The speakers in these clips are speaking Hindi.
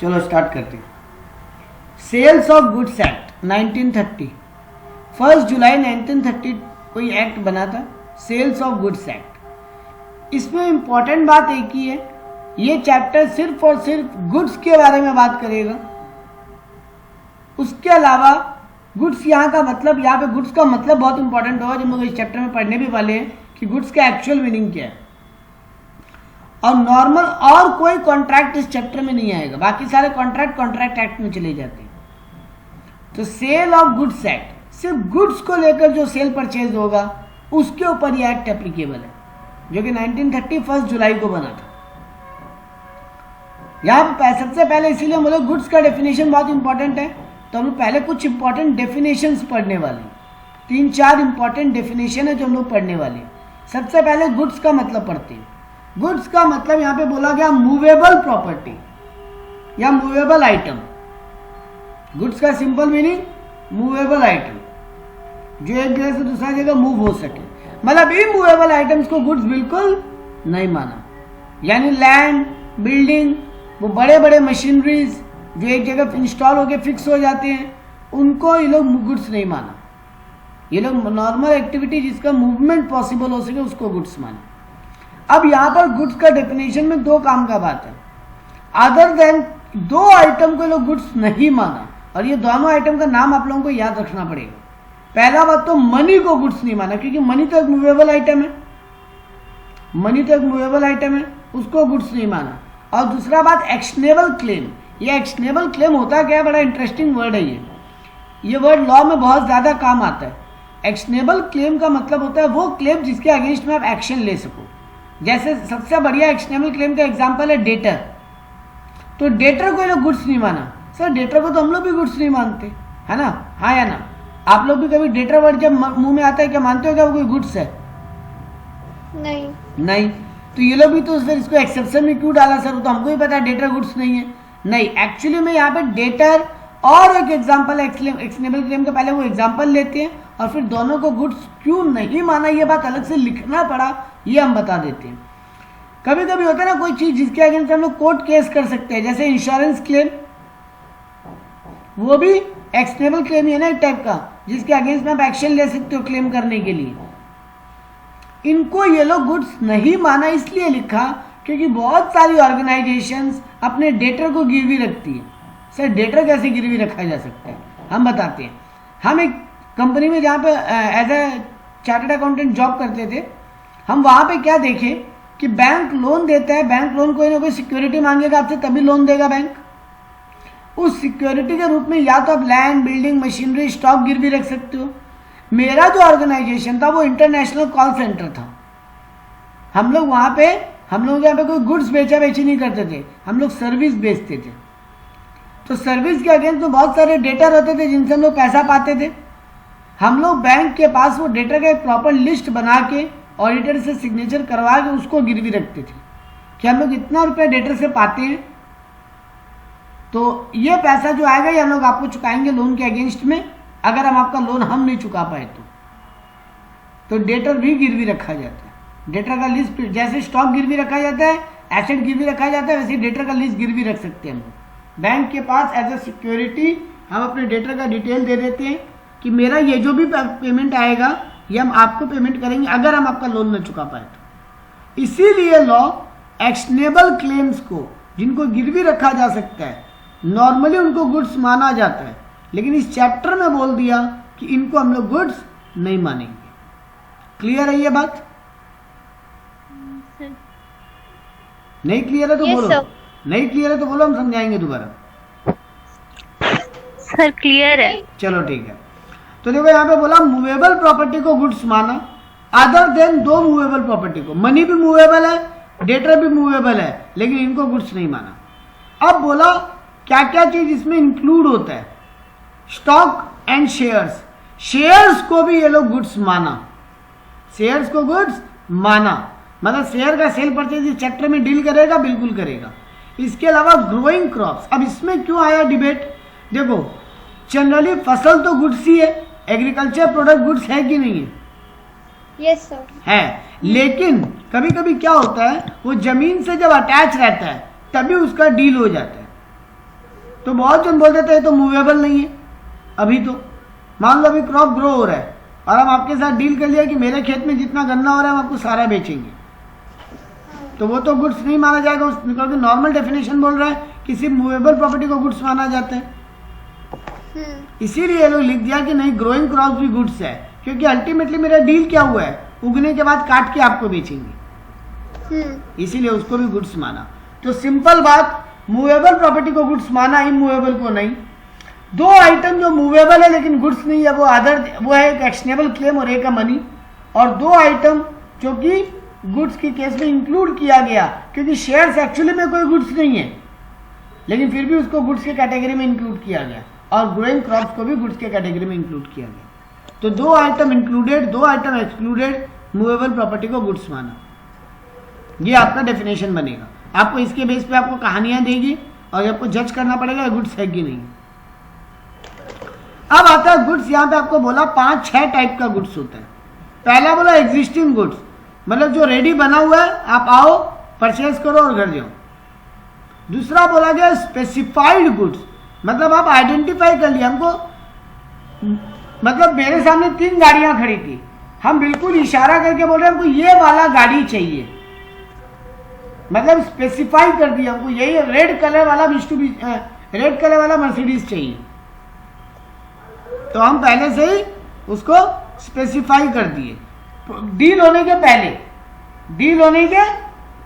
चलो स्टार्ट करते हैं। सेल्स ऑफ गुड्स एक्ट 1930, 1 जुलाई 1930 कोई एक्ट बना था, सेल्स ऑफ गुड्स एक्ट। इसमें इंपॉर्टेंट बात एक ही है, ये चैप्टर सिर्फ और सिर्फ गुड्स के बारे में बात करेगा। उसके अलावा गुड्स यहाँ का मतलब, यहाँ पे गुड्स का मतलब बहुत इंपॉर्टेंट होगा, जो हम लोग इस चैप्टर में पढ़ने भी वाले हैं कि गुड्स का एक्चुअल मीनिंग क्या है। और नॉर्मल और कोई कॉन्ट्रैक्ट इस चैप्टर में नहीं आएगा, बाकी सारे कॉन्ट्रैक्ट एक्ट में चले जाते हैं। तो सेल ऑफ गुड्स एक्ट सिर्फ गुड्स को लेकर जो सेल परचेज होगा उसके ऊपर ये एक्ट एप्लीकेबल है, जो कि 1930 1 जुलाई को बना था। यहाँ पे सबसे पहले इसीलिए हम बोले गुड्स का डेफिनेशन बहुत इंपॉर्टेंट है, तो हम लोग पहले कुछ इंपॉर्टेंट डेफिनेशंस पढ़ने वाले हैं। 3-4 इंपॉर्टेंट डेफिनेशन है जो हम लोग पढ़ने वाले हैं। सबसे पहले गुड्स का मतलब पढ़ते हैं। गुड्स का मतलब यहाँ पे बोला गया मूवेबल प्रॉपर्टी या मूवेबल आइटम। गुड्स का सिंपल मीनिंग मूवेबल आइटम, जो एक जगह से दूसरा जगह मूव हो सके। मतलब इमूवेबल आइटम्स को गुड्स बिल्कुल नहीं माना, यानी लैंड, बिल्डिंग, वो बड़े बड़े मशीनरीज जो एक जगह इंस्टॉल होके फिक्स हो जाते हैं, उनको ये लोग गुड्स नहीं माना। ये लोग नॉर्मल एक्टिविटी जिसका मूवमेंट पॉसिबल हो सके उसको गुड्स माना। अब यहाँ पर गुड्स का डेफिनेशन में 2 काम का बात है। अदर देन 2 आइटम को लोग गुड्स नहीं माना, और ये दोनों आइटम का नाम आप लोगों को याद रखना पड़ेगा। पहला बात तो मनी को गुड्स नहीं माना, क्योंकि मनी तो एक मूवेबल आइटम है, मनी तो एक मूवेबल आइटम है, उसको गुड्स नहीं माना। और दूसरा बात एक्शनेबल क्लेम। ये एक्शनेबल क्लेम होता क्या है, बड़ा इंटरेस्टिंग वर्ड है ये वर्ड लॉ में बहुत ज्यादा काम आता है। एक्शनेबल क्लेम का मतलब होता है वो क्लेम जिसके अगेंस्ट में आप एक्शन ले सको। जैसे सबसे बढ़िया एक्शनेबल क्लेम का एग्जांपल है डेटर। तो डेटर को ये लोग गुड्स नहीं माना। सर डेटर को तो हम लोग भी गुड्स नहीं मानते, है ना? हाँ या ना? आप लोग भी कभी डेटर वर्ड जब मुंह में आता है क्या मानते हो क्या वो कोई गुड्स है? नहीं। तो ये लोग भी तो फिर इसको एक्सेप्शन में क्यों डाला सर? तो हमको ही पता है डेटर गुड्स नहीं है। नहीं, एक्चुअली में यहाँ पे डेटर और एक एग्जाम्पल एक्शनेबल क्लेम का पहले वो एग्जाम्पल लेते हैं और फिर दोनों को गुड्स क्यों नहीं माना ये बात अलग से लिखना पड़ा, ये हम बता देते हैं। कभी कभी होता है ना कोई चीज जिसके अगेंस्ट हम लोग कोर्ट केस कर सकते हैं, जैसे इंश्योरेंस क्लेम, वो भी एक्शनेबल क्लेम है ना एक टाइप का, जिसके अगेंस्ट में आप एक्शन ले सकते हो क्लेम करने के लिए। इनको ये लोग गुड्स नहीं माना इसलिए लिखा क्योंकि बहुत सारी ऑर्गेनाइजेशंस अपने डेटर को गिरवी रखती है। सर डेटर कैसे गिरवी रखा जा सकता है, हम बताते हैं। हम एक कंपनी में जहाँ पे as a chartered accountant job करते थे, हम वहाँ पे क्या देखे कि बैंक लोन देता है, बैंक लोन कोई ना कोई सिक्योरिटी मांगेगा आपसे तभी लोन देगा बैंक। उस सिक्योरिटी के रूप में या तो आप लैंड, बिल्डिंग, मशीनरी, स्टॉक गिरवी रख सकते हो। मेरा जो ऑर्गेनाइजेशन था वो इंटरनेशनल कॉल सेंटर था। हम लोग यहाँ पे कोई गुड्स बेची नहीं करते थे, हम लोग सर्विस बेचते थे। तो सर्विस के अगेंस्ट में बहुत सारे डेटर होते थे जिनसे हम लोग पैसा पाते थे। हम लोग बैंक के पास वो डेटर का एक प्रॉपर लिस्ट बना के ऑडिटर से सिग्नेचर करवा के उसको गिरवी रखते थे कि हम लोग इतना रुपया डेटर से पाते हैं, तो ये पैसा जो आएगा ये हम लोग आपको चुकाएंगे लोन के अगेंस्ट में, अगर हम आपका लोन हम नहीं चुका पाए तो डेटर भी गिरवी रखा जाता है। डेटर का लिस्ट जैसे स्टॉक गिरवी रखा जाता है, एसेट गिरवी रखा जाता है, वैसे डेटर का लिस्ट गिरवी रख सकते हैं हम लोग बैंक के पास एज ए सिक्योरिटी। हम अपने डेटर का डिटेल दे देते हैं कि मेरा ये जो भी पेमेंट आएगा ये हम आपको पेमेंट करेंगे अगर हम आपका लोन न चुका पाए तो। इसीलिए लॉ एक्शनेबल क्लेम्स को जिनको गिरवी रखा जा सकता है नॉर्मली उनको गुड्स माना जाता है, लेकिन इस चैप्टर में बोल दिया कि इनको हम लोग गुड्स नहीं मानेंगे। क्लियर है ये बात? नहीं क्लियर है तो बोलो। नहीं क्लियर है तो बोलो, हम समझाएंगे दोबारा। सर क्लियर है। चलो ठीक है। तो देखो यहाँ पे बोला मूवेबल प्रॉपर्टी को गुड्स माना अदर देन 2 मूवेबल प्रॉपर्टी को। मनी भी मूवेबल है, डेटर भी मूवेबल है, लेकिन इनको गुड्स नहीं माना। अब बोला क्या क्या चीज इसमें इंक्लूड होता है। स्टॉक एंड शेयर्स, शेयर्स को भी ये लोग गुड्स माना, शेयर्स को गुड्स माना। मतलब शेयर का सेल परचेज इस चैप्टर में डील करेगा, बिल्कुल करेगा। इसके अलावा ग्रोइंग क्रॉप्स, अब इसमें क्यों आया डिबेट? देखो जनरली फसल तो गुड्स ही है, एग्रीकल्चर प्रोडक्ट गुड्स है कि नहीं है? यस सर है, लेकिन कभी कभी क्या होता है वो जमीन से जब अटैच रहता है तभी उसका डील हो जाता है। तो बहुत जन बोल देते हैं तो मूवेबल नहीं है। अभी तो मान लो अभी क्रॉप ग्रो हो रहा है और हम आपके साथ डील कर लिया कि मेरे खेत में जितना गन्ना हो रहा है हम आपको सारा बेचेंगे, तो वो तो गुड्स नहीं माना जाएगा, क्योंकि नॉर्मल डेफिनेशन बोल रहा है कि सिर्फ मूवेबल प्रॉपर्टी को गुड्स माना जाता है। इसीलिए ये लोग लिख दिया कि नहीं, ग्रोइंग क्रॉप भी गुड्स है, क्योंकि अल्टीमेटली मेरा डील क्या हुआ है, उगने के बाद काट के आपको बेचेंगे, इसीलिए उसको भी गुड्स माना। तो सिंपल बात, मूवेबल प्रॉपर्टी को गुड्स माना, इमूवेबल को नहीं। दो आइटम जो मूवेबल है लेकिन गुड्स नहीं है, वो है एक एक्शनेबल क्लेम और एक है मनी। और दो आइटम जो कि गुड्स के केस में इंक्लूड किया गया, क्योंकि शेयर्स एक्चुअली में कोई गुड्स नहीं है लेकिन फिर भी उसको गुड्स के कैटेगरी में इंक्लूड किया गया, और ग्रोइंग क्रॉप्स को भी गुड्स के कैटेगरी में इंक्लूड किया गया। तो दो आइटम इंक्लूडेड, दो आइटम एक्सक्लूडेड, मूवेबल प्रॉपर्टी को गुड्स माना। ये आपका डेफिनेशन बनेगा। आपको इसके बेस पे आपको कहानियां देगी और आपको जज करना पड़ेगा गुड्स है कि नहीं। अब आता है गुड्स। यहां पे आपको बोला 5-6 टाइप का गुड्स होता है। पहला बोला एग्जिस्टिंग गुड्स, मतलब जो रेडी बना हुआ है, आप आओ परचेज करो और घर जाओ। दूसरा बोला गया स्पेसिफाइड गुड्स, मतलब आप आइडेंटिफाई कर लिया हमको, मतलब मेरे सामने 3 गाड़ियां खड़ी थी, हम बिल्कुल इशारा करके बोल रहे हैं हमको ये वाला गाड़ी चाहिए, मतलब स्पेसिफाई कर दिया हमको यही रेड कलर वाला रेड कलर वाला मर्सिडीज चाहिए, तो हम पहले से ही उसको स्पेसिफाई कर दिए। डील होने के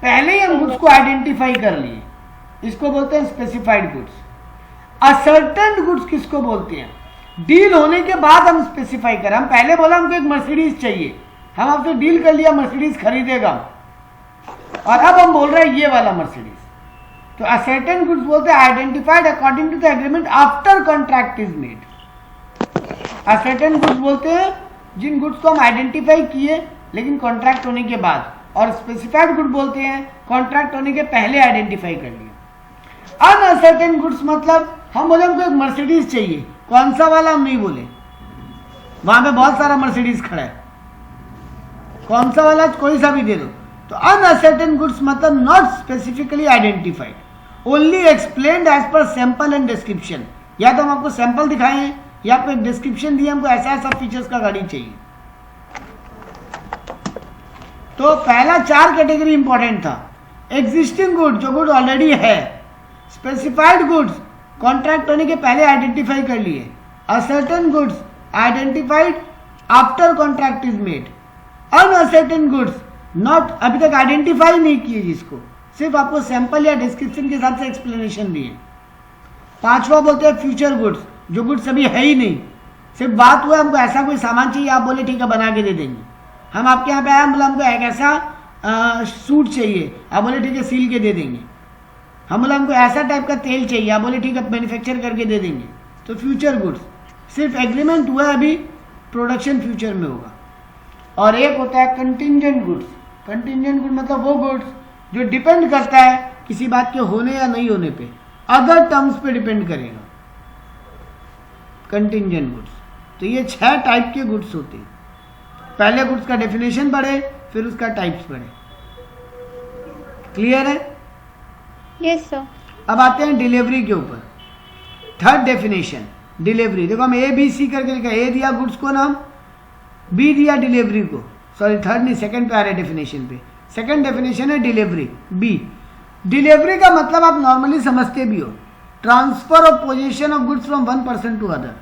पहले ही हम गुड्स को आइडेंटिफाई कर लिए, इसको बोलते हैं स्पेसिफाइड गुड्स। असर्टेन गुड्स किसको बोलते हैं? डील होने के बाद हम स्पेसिफाई करें। हम पहले बोला हमको एक मर्सिडीज चाहिए, हम आपसे डील कर लिया मर्सिडीज खरीदेगा, और अब हम बोल रहे हैं ये वाला मर्सिडीज। तो असर्टेन गुड्स बोलते हैं identified according to the agreement after contract is made. Ascertain goods बोलते हैं जिन गुड्स को हम आइडेंटिफाई किए लेकिन कॉन्ट्रैक्ट होने के बाद, और स्पेसिफाइड गुड बोलते हैं कॉन्ट्रैक्ट होने के पहले आइडेंटिफाई कर लिया। अनअसर्टेन गुड्स मतलब हम बोले हमको एक मर्सिडीज चाहिए, कौन सा वाला हम नहीं बोले, वहां पे बहुत सारा मर्सिडीज खड़ा है, कौन सा वाला कोई सा भी दे दो। तो अनअसर्टेन गुड्स मतलब not specifically identified, only explained as per sample and description. या तो हम आपको सैंपल दिखाए हैं या आपको एक डिस्क्रिप्शन दिया हमको ऐसा ऐसा फीचर्स का गाड़ी चाहिए। तो पहला 4 कैटेगरी इंपॉर्टेंट था। एग्जिस्टिंग गुड, जो गुड ऑलरेडी है। स्पेसिफाइड गुड्स, कॉन्ट्रैक्ट होने के पहले आइडेंटिफाई कर लिए। Ascertain goods, identified after contract is made. Uncertain goods, not अभी तक आइडेंटिफाई नहीं किए, जिसको सिर्फ आपको सैंपल या डिस्क्रिप्शन के हिसाब से एक्सप्लेनेशन दिए। 5वां बोलते हैं फ्यूचर गुड्स, जो गुड्स अभी है ही नहीं, सिर्फ बात हुआ हमको ऐसा कोई सामान चाहिए, आप बोले ठीक है बना के दे देंगे। हम आपके यहाँ पे आए, बोला हमको एक ऐसा सूट चाहिए, आप बोले ठीक है सील के दे देंगे। हम बोला हमको ऐसा टाइप का तेल चाहिए, आप बोले ठीक है मैन्युफैक्चर करके दे देंगे। तो फ्यूचर गुड्स सिर्फ एग्रीमेंट हुआ है, अभी प्रोडक्शन फ्यूचर में होगा। और एक होता है कंटिंजेंट गुड्स। कंटिंजेंट गुड मतलब वो गुड्स जो डिपेंड करता है किसी बात के होने या नहीं होने पे, अदर टर्म्स पे डिपेंड करेगा, कंटिंजेंट गुड्स। तो ये 6 टाइप के गुड्स होते हैं। पहले गुड्स का डेफिनेशन पढ़े, फिर उसका टाइप्स पढ़े। क्लियर है? Yes sir. अब आते हैं डिलीवरी के ऊपर। Third definition delivery. देखो हम ABC करके लिखा, A दिया गुड्स को नाम, B दिया डिलीवरी को, सॉरी थर्ड नहीं सेकंड पे आ रहे डेफिनेशन पे। सेकंड डेफिनेशन है डिलीवरी, B। डिलीवरी का मतलब आप नॉर्मली समझते भी हो, transfer of position of goods from one person to other.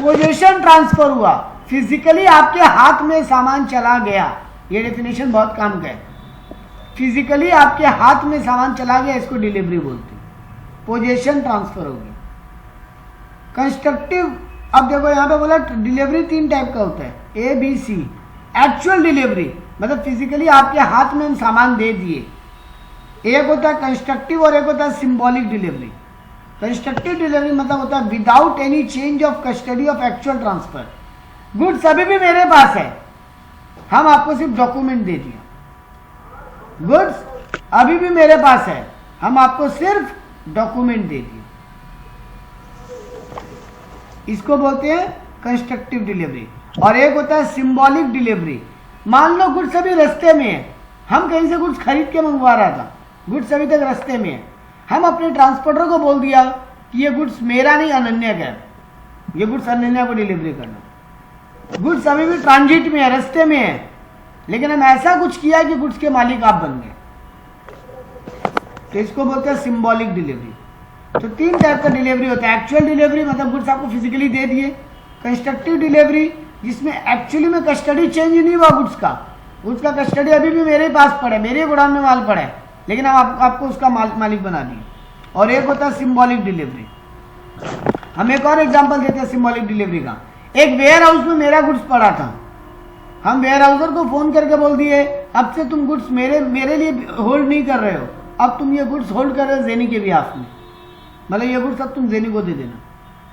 Position transfer हुआ, फिजिकली आपके हाथ में सामान चला गया, ये डेफिनेशन बहुत काम का है। फिजिकली आपके हाथ में सामान चला गया, इसको डिलीवरी बोलते हैं, पोजीशन ट्रांसफर हो गया। कंस्ट्रक्टिव, अब देखो यहाँ पे बोला डिलीवरी 3 टाइप का होता है, ABC। एक्चुअल डिलीवरी मतलब फिजिकली आपके हाथ में हम सामान दे दिए। एक होता है कंस्ट्रक्टिव और एक होता है सिंबॉलिक डिलीवरी। कंस्ट्रक्टिव डिलीवरी मतलब होता है without any change of custody of actual transfer. Goods अभी भी मेरे पास है, हम आपको सिर्फ डॉक्यूमेंट दे दिया। गुड्स अभी भी मेरे पास है, हम आपको सिर्फ डॉक्यूमेंट दे दिए, इसको बोलते हैं कंस्ट्रक्टिव डिलीवरी। और एक होता है सिंबॉलिक डिलीवरी। मान लो गुड्स अभी रास्ते में है, हम कहीं से गुड्स खरीद के मंगवा रहा था, गुड्स अभी तक रास्ते में है, हम अपने ट्रांसपोर्टर को बोल दिया कि ये गुड्स मेरा नहीं, अनन्या का है, ये गुड्स अनन्या को डिलीवरी करना। गुड्स अभी भी ट्रांजिट में है, रास्ते में है, लेकिन हम ऐसा कुछ किया कि गुड्स के मालिक आप बन गए, तो इसको बोलते हैं सिंबॉलिक डिलीवरी। तो 3 टाइप का डिलीवरी होता है। एक्चुअल डिलीवरी मतलब गुड्स आपको फिजिकली दे दिए, कंस्ट्रक्टिव डिलीवरी जिसमें एक्चुअली में कस्टडी चेंज नहीं हुआ गुड्स का कस्टडी अभी भी मेरे पास पड़ा है, मेरे गोडाउन में माल पड़ा है, लेकिन हम आपको उसका मालिक बना दिए। और एक होता है सिंबॉलिक डिलीवरी। हम एक और एग्जांपल देते हैं सिंबॉलिक डिलीवरी का। एक वेयर हाउस में मेरा गुड्स पड़ा था, हम वेयर हाउसर को फोन करके बोल दिए अब से तुम गुड्स मेरे लिए होल्ड नहीं कर रहे हो, अब तुम ये गुड्स होल्ड कर रहे हो जेनी के बिहाफ में, मतलब ये गुड्स अब तुम जेनी को दे देना,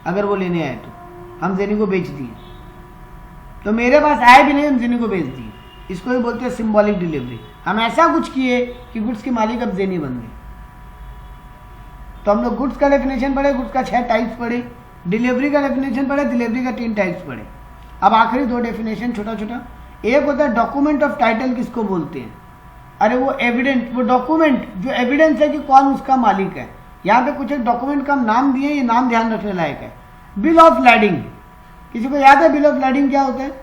अगर वो लेने आए तो। हम जेनी को बेच दिए, तो मेरे पास आए भी नहीं, हम जेनी को बेच दिए। इसको ही बोलते हैं सिंबॉलिक डिलीवरी। हम ऐसा कुछ किए कि गुड्स के मालिक अब जेनी बन गए। तो हम लोग गुड्स का डेफिनेशन पढ़े, गुड्स का 6 टाइप्स पढ़े, डिलीवरी का डेफिनेशन पढ़े, डिलीवरी का 3 टाइप्स पढ़े। अब आखिरी 2 डेफिनेशन छोटा छोटा। एक होता है डॉक्यूमेंट ऑफ टाइटल, किसको बोलते हैं? अरे वो एविडेंस, वो डॉक्यूमेंट जो एविडेंस है कि कौन उसका मालिक है। यहाँ पे कुछ एक डॉक्यूमेंट का हम नाम दिए, ये नाम ध्यान रखने लायक है। बिल ऑफ लैडिंग, किसी को याद है बिल ऑफ लैडिंग क्या होता है?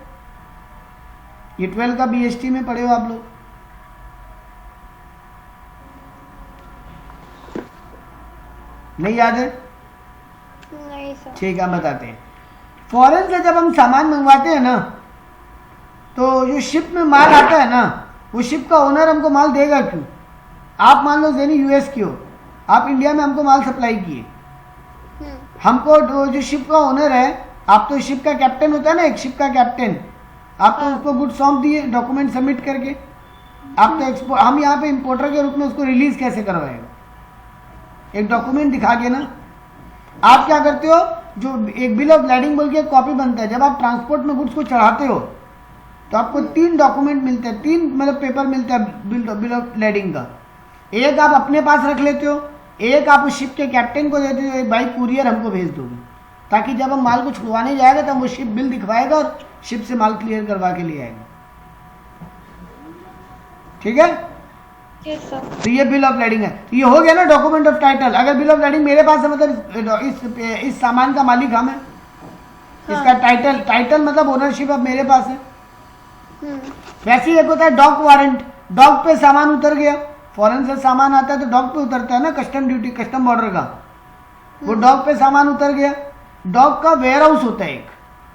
ये 12 का BST में पढ़े हो आप लोग। नहीं याद है? नहीं सर। ठीक है, हम बताते हैं। फॉरेन से जब हम सामान मंगवाते हैं ना, तो जो शिप में माल आता है ना, वो शिप का ओनर हमको माल देगा क्यों? आप मान लो जेनी US की हो, आप इंडिया में हमको माल सप्लाई किए, हमको जो शिप का ओनर है, आप तो शिप का कैप्टन होता है ना, एक शिप का कैप्टन, आप तो उसको गुड सौंप दिए डॉक्यूमेंट सबमिट करके। आप तो हम यहाँ पे इंपोर्टर के रूप में उसको रिलीज कैसे करवाएगा? एक डॉक्यूमेंट दिखा के ना। आप क्या करते हो, जो एक बिल ऑफ लैडिंग बोल के एक कॉपी बनता है, जब आप ट्रांसपोर्ट में गुड्स को चढ़ाते हो तो आपको 3 डॉक्यूमेंट मिलते हैं, 3 मतलब पेपर मिलता है बिल ऑफ लैडिंग का। एक आप अपने पास रख लेते हो, एक आप उस शिप के कैप्टन को देते हो, एक बाई कुरियर हमको भेज दोगे, ताकि जब हम माल को छुड़वाने जाएगा तब वो शिप बिल दिखवाएगा और शिप से माल क्लियर करवा के ले आएगा। ठीक है? Yes sir. तो ये बिल ऑफ लैडिंग है। तो ये हो गया ना डॉक्यूमेंट ऑफ टाइटल। अगर बिल ऑफ लैडिंग मेरे पास है, मतलब इस सामान का मालिक हम है, इसका टाइटल मतलब ओनरशिप अब मेरे पास है। वैसे ही एक होता है डॉक वारंट। डॉक पे सामान उतर गया, फॉरेन से सामान आता है तो डॉक पे उतरता है ना, कस्टम ड्यूटी, कस्टम बॉर्डर का। वो डॉक पे सामान उतर गया, डॉक का वेयर हाउस होता है एक।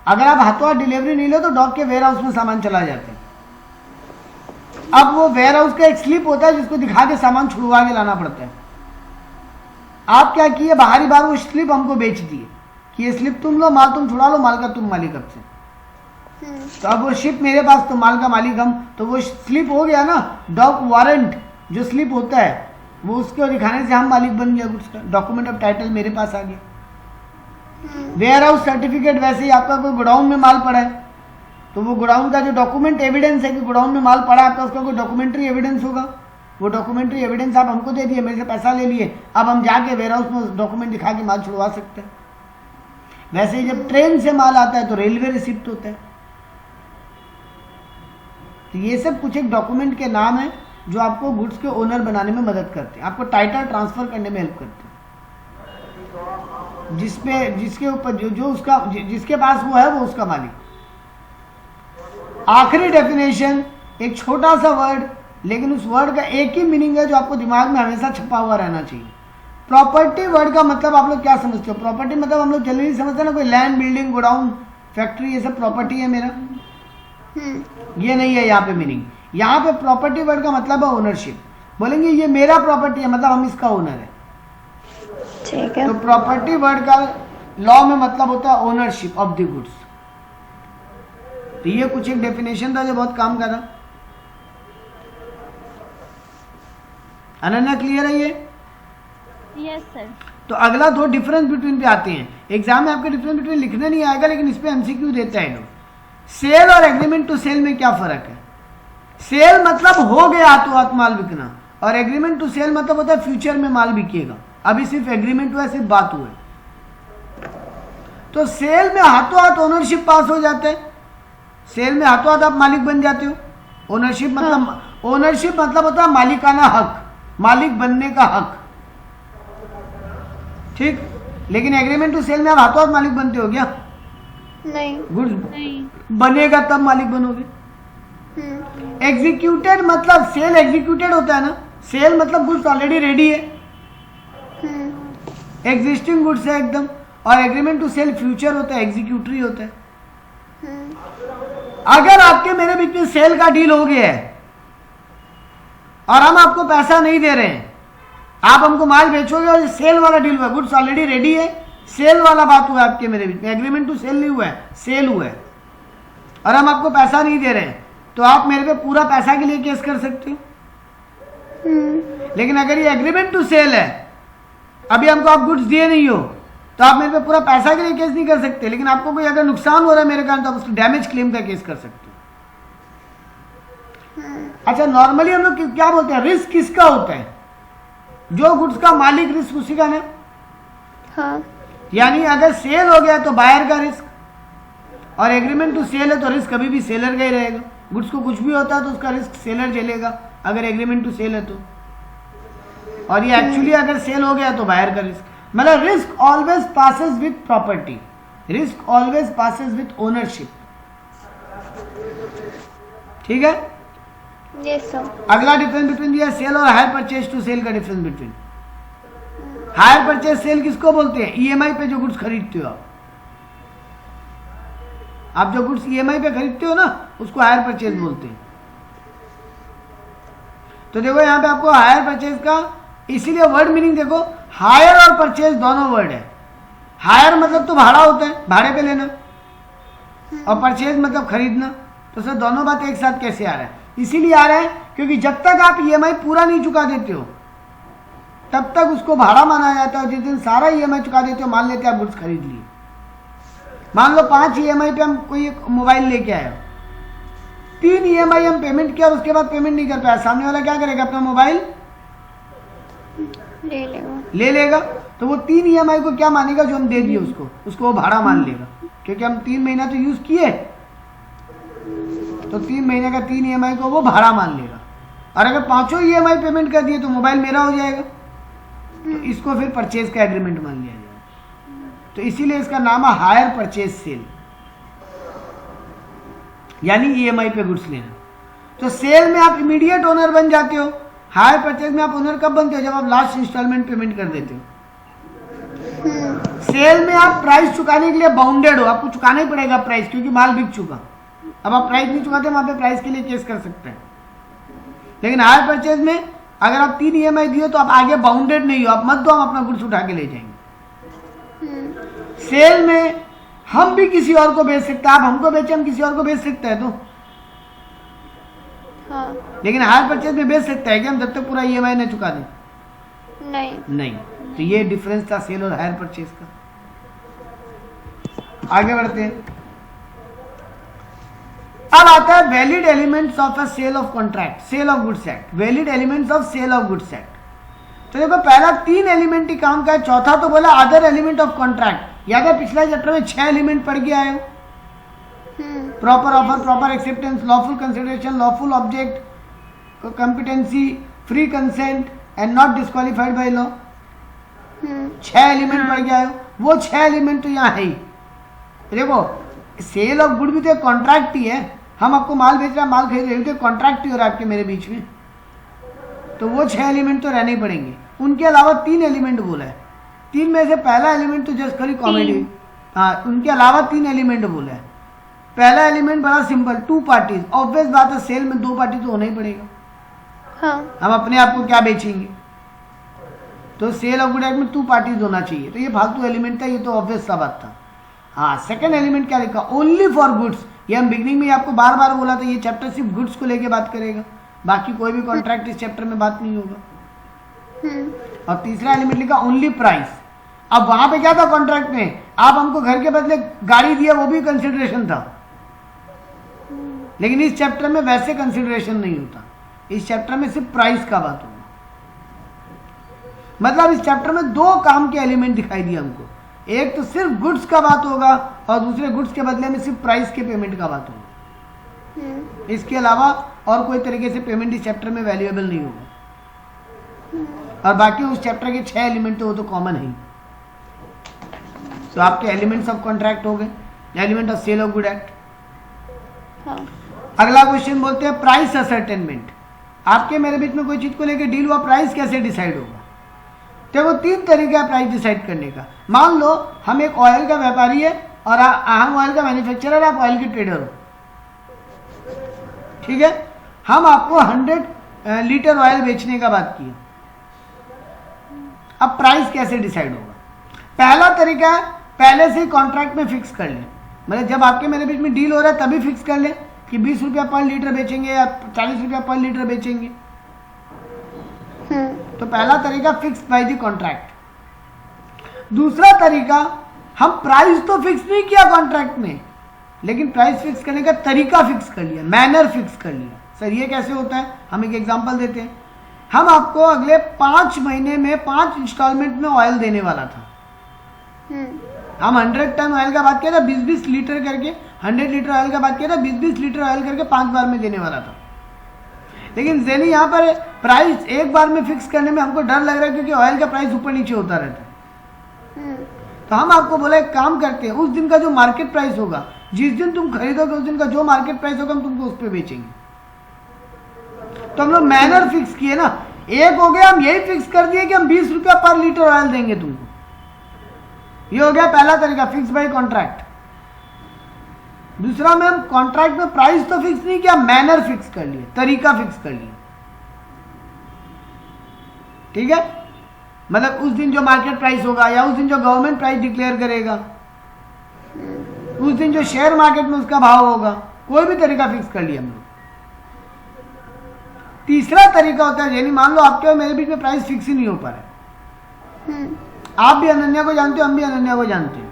अगर आप हाथों हाथ डिलीवरी नहीं लो तो डॉक के वेयर हाउस में सामान चला जाता है। अब वो वेयर हाउस का एक स्लिप होता है जिसको दिखा के सामान छुड़वा के लाना पड़ता है। आप क्या किए, बाहरी बार वो स्लिप हमको बेच दिए कि ये स्लिप तुम लो, माल तुम छुड़ा लो, माल का तुम मालिक अब से। तो अब वो शिप मेरे पास, तो माल का मालिक हम, तो वो स्लिप हो गया ना डॉक वारंट, जो स्लिप होता है वो उसको दिखाने से हम मालिक बन गया गुड्स का। डॉक्यूमेंट ऑफ टाइटल मेरे पास आ गया। वेयर हाउस सर्टिफिकेट, वैसे ही आपका कोई गोडाउन में माल पड़ा है तो वो गोडाउन का जो डॉक्यूमेंट एविडेंस है कि गोडाउन में माल पड़ा है आपका, उसका कोई डॉक्यूमेंट्री एविडेंस होगा। वो डॉक्यूमेंट्री एविडेंस आप हमको दे दिए, मेरे से पैसा ले लिए, अब हम जाके वेयर हाउस में डॉक्यूमेंट दिखा के माल छुड़वा सकते हैं। वैसे ही जब ट्रेन से माल आता है तो रेलवे रिसिप्ट होता है। तो ये सब कुछ एक डॉक्यूमेंट के नाम है जो आपको गुड्स के ओनर बनाने में मदद करते हैं, आपको टाइटल ट्रांसफर करने में हेल्प करते हैं। जिसके ऊपर जो उसका, जिसके पास वो है वो उसका मालिक। आखिरी डेफिनेशन, एक छोटा सा वर्ड, लेकिन उस वर्ड का एक ही मीनिंग है जो आपको दिमाग में हमेशा छपा हुआ रहना चाहिए। प्रॉपर्टी वर्ड का मतलब आप लोग क्या समझते हो? प्रॉपर्टी मतलब हम लोग जनरली समझते हैं ना, कोई लैंड, बिल्डिंग, गोडाउन, फैक्ट्री, ये सब प्रॉपर्टी है मेरा। ये नहीं है यहाँ पे मीनिंग। यहाँ पे प्रॉपर्टी वर्ड का मतलब है ओनरशिप। बोलेंगे ये मेरा प्रॉपर्टी है, मतलब हम इसका ओनर है। ठीक है। तो प्रॉपर्टी वर्ड का लॉ में मतलब होता है ओनरशिप ऑफ द गुड्स। तो ये कुछ एक डेफिनेशन था जो बहुत काम का था। अनन्या क्लियर है ये? Yes sir. तो अगला 2 डिफरेंस बिटवीन पे आते हैं। एग्जाम में आपके डिफरेंस बिटवीन लिखने नहीं आएगा, लेकिन इस पे MCQ देता है लोग। सेल और एग्रीमेंट टू सेल में क्या फर्क है? सेल मतलब हो गया हाथों हाथ माल बिकना, और एग्रीमेंट टू सेल मतलब होता है फ्यूचर में माल बिकेगा। अभी सिर्फ एग्रीमेंट हुआ, सिर्फ बात हुआ है। तो सेल में हाथों हाथ ओनरशिप पास हो जाता है, सेल में हाथों हाथ आप मालिक बन जाते हो। ओनरशिप मतलब, ओनरशिप मतलब होता है मालिकाना हक, मालिक बनने का हक। ठीक, लेकिन एग्रीमेंट टू सेल में आप हाथों हाथ मालिक बनते हो क्या? नहीं। गुड्स नहीं। बनेगा तब मालिक बनोगे। एग्जीक्यूटेड मतलब सेल एग्जीक्यूटेड होता है ना, सेल मतलब गुड्स ऑलरेडी रेडी है, एग्जिस्टिंग गुड्स है एकदम, और एग्रीमेंट टू सेल फ्यूचर होता है, एग्जीक्यूटरी होता है। अगर आपके मेरे बीच में सेल का डील हो गया है और हम आपको पैसा नहीं दे रहे हैं, आप हमको माल बेचोगे और सेल वाला डील हुआ, गुड्स ऑलरेडी रेडी है, सेल वाला बात हुआ है आपके मेरे बीच में, एग्रीमेंट टू सेल नहीं हुआ है, सेल हुआ है, और हम आपको पैसा नहीं दे रहे हैं, तो आप मेरे पे पूरा पैसा के लिए केस कर सकते हो। लेकिन अगर ये एग्रीमेंट टू सेल है, अभी हमको आप गुड्स दिए नहीं हो, तो आप मेरे पे पूरा पैसा के लिए केस नहीं कर सकते, लेकिन आपको कोई अगर नुकसान हो रहा है मेरे कारण तो आप उसको डैमेज क्लेम का केस कर सकते हो। अच्छा, नॉर्मली हम लोग क्या बोलते हैं, रिस्क किसका होता है? जो गुड्स का मालिक रिस्क उसी का ना। हाँ। यानी अगर सेल हो गया तो बायर का रिस्क, और एग्रीमेंट टू सेल है तो रिस्क कभी भी सेलर का ही रहेगा। गुड्स को कुछ भी होता है तो उसका रिस्क सेलर झेलेगा अगर एग्रीमेंट टू सेल है तो, और ये एक्चुअली अगर सेल हो गया तो बायर का रिस्क। मतलब risk always passes with property, risk always passes with ownership. ठीक है। Yes sir. अगला डिफरेंस बिटवीन दिया सेल और हायर परचेज टू सेल का difference between. Hire purchase sale किसको बोलते हैं? ईएमआई पे जो गुड्स खरीदते हो आप जो गुड्स ईएमआई पे खरीदते हो ना, उसको हायर परचेज बोलते हैं। तो देखो यहाँ पे आपको हायर परचेज का इसीलिए वर्ड मीनिंग देखो, हायर और परचेज दोनों वर्ड है। हायर मतलब तो भाड़ा होता है, भाड़े पे लेना, और परचेज मतलब खरीदना। तो सर दोनों बात एक साथ कैसे आ रहा है? इसीलिए आ रहा है क्योंकि जब तक आप ईएमआई पूरा नहीं चुका देते हो तब तक उसको भाड़ा माना जाता है। जिस दिन सारा ईएमआई चुका देते हो, मान लेते हैं आप गुड्स खरीद लिए, मान लो 5 ईएमआई पे हम कोई एक मोबाइल लेके आए, 3 ईएमआई हम पेमेंट किया और उसके बाद पेमेंट नहीं कर पाया, सामने वाला क्या करेगा? अपना मोबाइल ले लेगा। तो वो 3 ईएमआई को क्या मानेगा? जो हम दे दिए उसको वो भाड़ा मान लेगा, क्योंकि हम 3 महीना तो यूज किए, तो 3 महीने का 3 ईएमआई को वो भाड़ा मान लेगा। और अगर 5 ईएमआई पेमेंट कर दिए तो मोबाइल मेरा हो जाएगा, तो इसको फिर परचेज का एग्रीमेंट मान लिया जाएगा। तो इसीलिए इसका नाम है हायर परचेज सेल, यानी ईएमआई पे गुड्स लेना। तो सेल में आप इमीडिएट ओनर बन जाते हो, हायर परचेज में आप ओनर कब बनते हो? जब आप लास्ट इंस्टॉलमेंट पेमेंट कर देते हो। सेल में आप प्राइस चुकाने के लिए बाउंडेड हो, आपको चुकाना ही पड़ेगा प्राइस, क्योंकि माल बिक चुका। अब आप प्राइस नहीं चुकाते, वहां पे प्राइस के लिए केस कर सकते हैं। लेकिन हायर परचेज में अगर आप 3 ईएमआई दिए तो आप आगे बाउंडेड नहीं हो, आप मत दो, हम अपना गुड्स उठा के ले जाएंगे। सेल में हम भी किसी और को बेच सकते हैं, आप हमको बेचे, हम किसी और को बेच सकते हैं तो हाँ। लेकिन हायर परचेज में बेच सकते हैं कि हम जब तक पूरा ईएमआई न चुका दें? नहीं। तो ये डिफरेंस था सेल और हायर परचेज का। आगे बढ़ते हैं। अब आता है valid elements of a sale of contract, sale of goods act. Valid elements of sale of goods act. तो देखो पहला 3 एलिमेंट ही काम का है, चौथा तो बोला अदर एलिमेंट ऑफ कॉन्ट्रैक्ट। याद है पिछला चैप्टर में 6 एलिमेंट पढ़ के आए हो? Proper offer, proper acceptance, lawful consideration, lawful object, competency, free consent and not disqualified by law. 6 element पढ़ के आए हो। वो 6 एलिमेंट तो यहाँ है ही। देखो सेल ऑफ गुड भी तो एक कॉन्ट्रैक्ट ही है, हम आपको माल बेच रहे हैं, माल खरीद रहे हैं, तो कॉन्ट्रैक्ट ही हो रहा है आपके मेरे बीच में। तो वो 6 एलिमेंट तो रहने ही पड़ेंगे। उनके अलावा 3 एलिमेंट बोला है। 3 में से पहला एलिमेंट तो जस्ट खाली कॉमेडी, हाँ, उनके अलावा 3 एलिमेंट बोला है। पहला एलिमेंट बड़ा सिंपल, 2 पार्टीज। ऑब्वियस बात है सेल में 2 पार्टी तो होना ही पड़ेगा। हाँ। हम अपने आप को क्या बेचेंगे? तो सेल ऑफ गुड एक्ट में 2 पार्टीज होना चाहिए। तो ये फालतू एलिमेंट था, ये तो ऑब्वियस सा बात था। हाँ, सेकंड एलिमेंट क्या लिखा? Only for goods. ये हम बिगनिंग में आपको बार बार बोला था, ये चैप्टर सिर्फ गुड्स को लेके बात करेगा, बाकी कोई भी कॉन्ट्रैक्ट इस चैप्टर में बात नहीं होगा। और तीसरा एलिमेंट लिखा ओनली प्राइस। अब वहां पे क्या था कॉन्ट्रैक्ट में? आप हमको घर के बदले गाड़ी दिया, वो भी कंसिडरेशन था। लेकिन इस चैप्टर में वैसे कंसिडरेशन नहीं होता, इस चैप्टर में सिर्फ प्राइस का बात होगा। मतलब इस चैप्टर में 2 काम के एलिमेंट दिखाई दिए हमको, एक तो सिर्फ गुड्स का बात होगा और दूसरे गुड्स के बदले में सिर्फ प्राइस के पेमेंट का बात होगा। इसके अलावा और कोई तरीके से पेमेंट इस चैप्टर में वैल्यूएबल नहीं होगा। और बाकी उस चैप्टर के 6 एलिमेंट तो वो तो कॉमन है। तो आपके एलिमेंट्स ऑफ कॉन्ट्रैक्ट हो गए, element of sale of good act. हाँ। अगला क्वेश्चन बोलते हैं प्राइस असर्टेनमेंट। आपके मेरे बीच में कोई चीज को लेकर डील हुआ, प्राइस कैसे डिसाइड होगा? देखो 3 तरीका है प्राइस डिसाइड करने का। मान लो हम एक ऑयल का व्यापारी है और हम ऑयल का मैन्युफैक्चरर, आप ऑयल के ट्रेडर हो, ठीक है। हम आपको 100 लीटर ऑयल बेचने का बात किया। अब प्राइस कैसे डिसाइड होगा? पहला तरीका है पहले से ही कॉन्ट्रैक्ट में फिक्स कर ले, मतलब जब आपके मेरे बीच में डील हो रहा है तभी फिक्स कर ले कि 20 रुपया पर लीटर बेचेंगे या 40 रुपया पर लीटर बेचेंगे। तो पहला तरीका फिक्स बाय द कॉन्ट्रैक्ट। दूसरा तरीका, हम प्राइस तो फिक्स नहीं किया कॉन्ट्रैक्ट में, लेकिन प्राइस फिक्स करने का तरीका फिक्स कर लिया, मैनर फिक्स कर लिया। सर ये कैसे होता है? हम एक एग्जांपल देते हैं। हम आपको अगले 5 महीने में 5 इंस्टॉलमेंट में ऑयल देने वाला था। हम 100 टन ऑयल का बात किया था, 20-20 लीटर करके, 100 लीटर ऑयल का बात किया था, 20-20 लीटर ऑयल करके 5 बार में देने वाला था। लेकिन जेनी यहाँ पर प्राइस एक बार में फिक्स करने में हमको डर लग रहा है, क्योंकि ऑयल का प्राइस ऊपर नीचे होता रहता है। तो हम आपको बोला एक काम करते हैं, उस दिन का जो मार्केट प्राइस होगा, जिस दिन तुम खरीदोगे उस दिन का जो मार्केट प्राइस होगा हम तुमको उस पर बेचेंगे। तो हम लोग मैनर फिक्स किए ना। एक हो गया हम यही फिक्स कर दिए कि हम 20 रुपया पर लीटर ऑयल देंगे तुमको। ये हो गया पहला तरीका, फिक्स बाय कॉन्ट्रैक्ट। दूसरा में हम कॉन्ट्रैक्ट में प्राइस तो फिक्स नहीं किया, मैनर फिक्स कर लिए, तरीका फिक्स कर लिया, ठीक है। मतलब उस दिन जो मार्केट प्राइस होगा या उस दिन जो गवर्नमेंट प्राइस डिक्लेयर करेगा, उस दिन जो शेयर मार्केट में उसका भाव होगा, कोई भी तरीका फिक्स कर लिया हम लोग। तीसरा तरीका होता है, यानी मान लो आपके और मेरे बीच में प्राइस फिक्स ही नहीं हो पा रहा है। आप भी अनन्या को जानते हो, हम भी अनन्या को जानते हैं।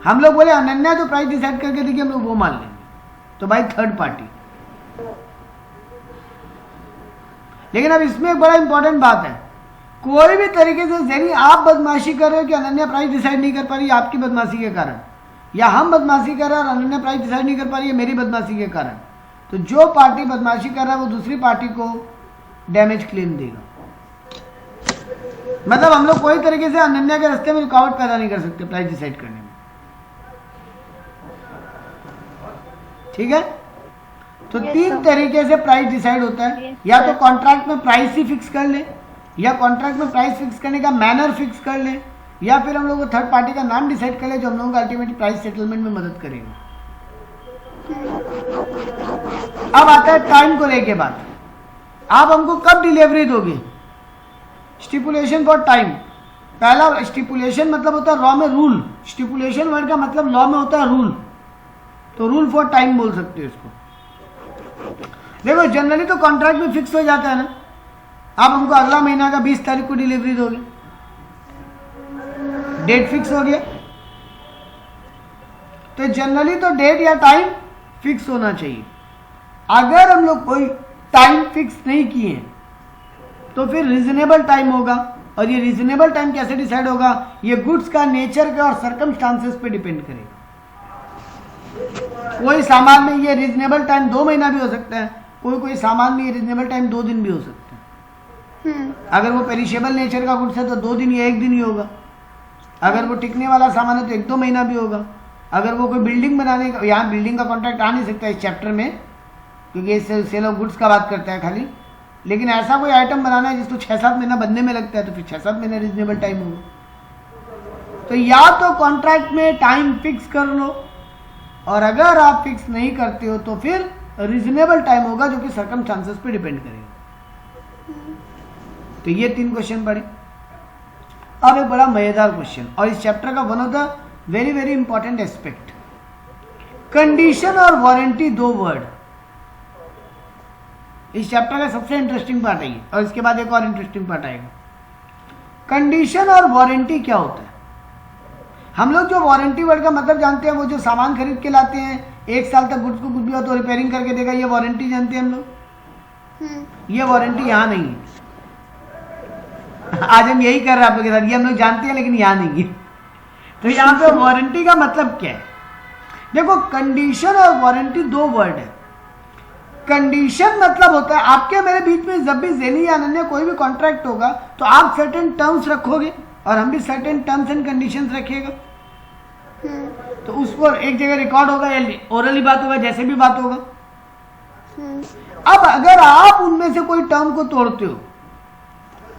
हम लोग बोले अनन्या जो प्राइस डिसाइड करके देखिए हम लोग वो मान लेंगे, तो भाई थर्ड पार्टी। लेकिन अब इसमें एक बड़ा इंपॉर्टेंट बात है, कोई भी तरीके से यानी आप बदमाशी कर रहे हो कि अनन्या प्राइस डिसाइड नहीं कर पा रही है आपकी बदमाशी के कारण, या हम बदमाशी कर रहे हैं और अनन्या प्राइस डिसाइड नहीं कर पा रही है मेरी बदमाशी के कारण, तो जो पार्टी बदमाशी कर रहा है वो दूसरी पार्टी को डैमेज क्लेम देगा। मतलब हम लोग कोई तरीके से अनन्या के रास्ते में रुकावट पैदा नहीं कर सकते प्राइस डिसाइड करने में, ठीक है। तो 3 तरीके से प्राइस डिसाइड होता है, या तो कॉन्ट्रैक्ट में प्राइस ही फिक्स कर ले, या कॉन्ट्रैक्ट में प्राइस फिक्स करने का मैनर फिक्स कर ले, या फिर हम लोग को थर्ड पार्टी का नाम डिसाइड कर ले जो हम लोगों को अल्टीमेटली प्राइस सेटलमेंट में मदद करेगा। अब आता है टाइम को लेके बात। आप हमको कब डिलीवरी दोगे? Stipulation for time. पहला स्टिपुलेशन मतलब होता है लॉ में रूल, स्टिपुलेशन वर्ड का मतलब लॉ में होता है रूल, तो रूल फॉर टाइम बोल सकते हो इसको। देखो जनरली तो कॉन्ट्रैक्ट में फिक्स हो जाता है ना, आप हमको अगला महीना का 20 तारीख को डिलीवरी दोगे, डेट फिक्स हो गया। तो जनरली तो डेट या टाइम फिक्स होना चाहिए। अगर हम लोग कोई टाइम फिक्स नहीं किए तो फिर रीजनेबल टाइम होगा, और ये रीजनेबल टाइम कैसे डिसाइड होगा? ये गुड्स का नेचर का और सर्कमस्टांसेस पे डिपेंड करेगा। कोई सामान में ये रीजनेबल टाइम 2 महीना भी हो सकता है, कोई सामान में ये रीजनेबल टाइम 2 दिन भी हो सकता है। अगर वो पेरिशेबल नेचर का गुड्स है तो 2 दिन या 1 दिन ही होगा। अगर वो टिकने वाला सामान है तो 1-2 महीना भी होगा। अगर वो कोई बिल्डिंग बनाने का, यहाँ बिल्डिंग का कॉन्ट्रैक्ट आ नहीं सकता इस चैप्टर में क्योंकि ये सेल ऑफ गुड्स का बात करता है खाली, लेकिन ऐसा कोई आइटम बनाना है जिसको 6-7 महीना बनने में लगता है तो फिर 6-7 महीना रीजनेबल टाइम होगा। तो या तो कॉन्ट्रैक्ट में टाइम फिक्स कर लो, और अगर आप फिक्स नहीं करते हो तो फिर रीजनेबल टाइम होगा जो कि सर्कमस्टांसेस पे डिपेंड करेगा। तो ये 3 क्वेश्चन पढ़े। अब एक बड़ा मजेदार क्वेश्चन, और इस चैप्टर का one of the very very important aspect, condition और वारंटी 2 वर्ड। इस चैप्टर का सबसे इंटरेस्टिंग पार्ट है ये, और इसके बाद एक और इंटरेस्टिंग पार्ट आएगा। कंडीशन और वारंटी क्या होता है? हम लोग जो वारंटी वर्ड का मतलब जानते हैं, वो जो सामान खरीद के लाते हैं 1 साल तक गुड्स को कुछ भी हो तो रिपेयरिंग करके देगा, ये वारंटी जानते हैं हम लोग। ये वारंटी यहाँ नहीं है। आज हम यही कर रहे हैं आप लोग के साथ, ये हम लोग जानते हैं लेकिन यहाँ नहीं है। तो यहाँ पे वारंटी का मतलब क्या है? देखो कंडीशन और वारंटी 2 वर्ड है। कंडीशन मतलब होता है आपके मेरे बीच में जब भी जेनी या अनन्या कोई भी कॉन्ट्रैक्ट होगा तो आप सर्टेन टर्म्स रखोगे और हम भी सर्टेन टर्म्स एंड कंडीशंस रखिएगा। तो उस पर एक जगह रिकॉर्ड होगा या ओरली बात होगा, जैसे भी बात होगा। अब अगर आप उनमें से कोई टर्म को तोड़ते हो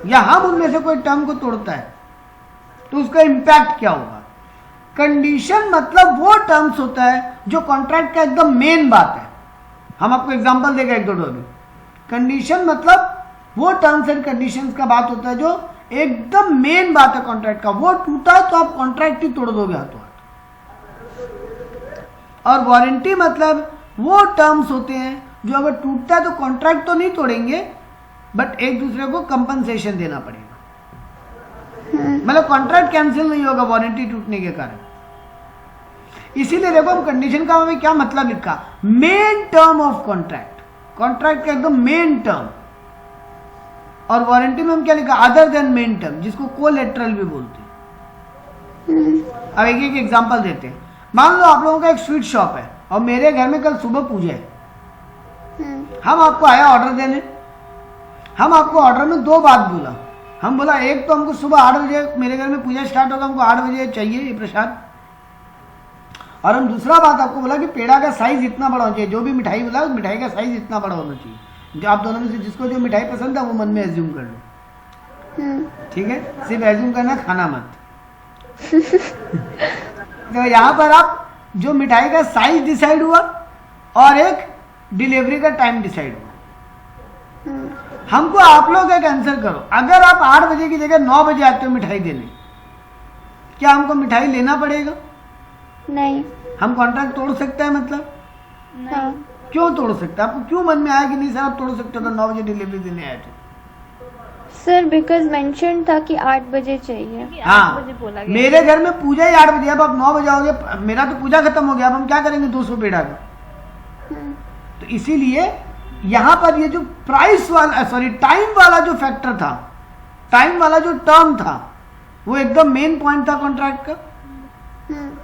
या हम उनमें से कोई टर्म को तोड़ता है तो उसका इंपैक्ट क्या होगा? कंडीशन मतलब वो टर्म्स होता है जो कॉन्ट्रैक्ट का एकदम मेन बात है। हम आपको एग्जांपल देगा एक दो अभी। कंडीशन मतलब वो टर्म्स एंड कंडीशंस का बात होता है जो एकदम मेन बात है कॉन्ट्रैक्ट का। वो टूटा तो आप कॉन्ट्रैक्ट ही तोड़ दोगे हाथों हाथ। और वारंटी मतलब वो टर्म्स होते हैं जो अगर टूटता है तो कॉन्ट्रैक्ट तो नहीं तोड़ेंगे बट एक दूसरे को कंपनसेशन देना पड़ेगा। मतलब कॉन्ट्रैक्ट कैंसिल नहीं होगा वारंटी टूटने के कारण। इसीलिए देखो हम कंडीशन का हमें क्या मतलब लिखा, main term of contract, contract का एकदम मेन टर्म। और वारंटी में हम क्या लिखा, अदर देन मेन टर्म, जिसको कोलेटरल भी बोलते हैं। अब एक एक एग्जांपल देते हैं। मान लो आप लोगों का एक स्वीट शॉप है और मेरे घर में कल सुबह पूजा है। हम आपको आया ऑर्डर देने, हम आपको ऑर्डर में दो बात बोला। हम बोला एक तो हमको सुबह 8 बजे मेरे घर में पूजा स्टार्ट होगा, हमको 8 बजे चाहिए ये प्रसाद। और हम दूसरा बात आपको बोला कि पेड़ा का साइज इतना बड़ा होना चाहिए। जो भी मिठाई बोला उस मिठाई का साइज इतना बड़ा होना चाहिए। जो आप दोनों में से जिसको जो मिठाई पसंद है वो मन में एज्यूम कर लो, ठीक है? सिर्फ एज्यूम करना, खाना मत। तो यहाँ पर आप जो मिठाई का साइज डिसाइड हुआ और एक डिलीवरी का टाइम डिसाइड हुआ। हमको आप लोग एक आंसर करो, अगर आप 8 बजे की जगह 9 बजे आते हो मिठाई देने, क्या हमको मिठाई लेना पड़ेगा? नहीं। हम कॉन्ट्रैक्ट तोड़ सकते हैं? मतलब हाँ। क्यों तोड़ सकते हैं? आपको क्यों मन में आया कि नहीं सर आप तोड़ सकते हो तो 9 बजे डिलीवरी देने आए थे? सर बिकॉज मेंशन था कि 8 बजे चाहिए। हाँ, मेरे घर में पूजा ही 8 बजे, अब आप 9 बजे आओगे, मेरा तो पूजा खत्म हो गया, अब हम क्या करेंगे 200 पेड़ा का? तो इसीलिए यहाँ पर ये जो प्राइस वाला टाइम वाला जो फैक्टर था, टाइम वाला जो टर्म था, वो एकदम मेन पॉइंट था कॉन्ट्रैक्ट का।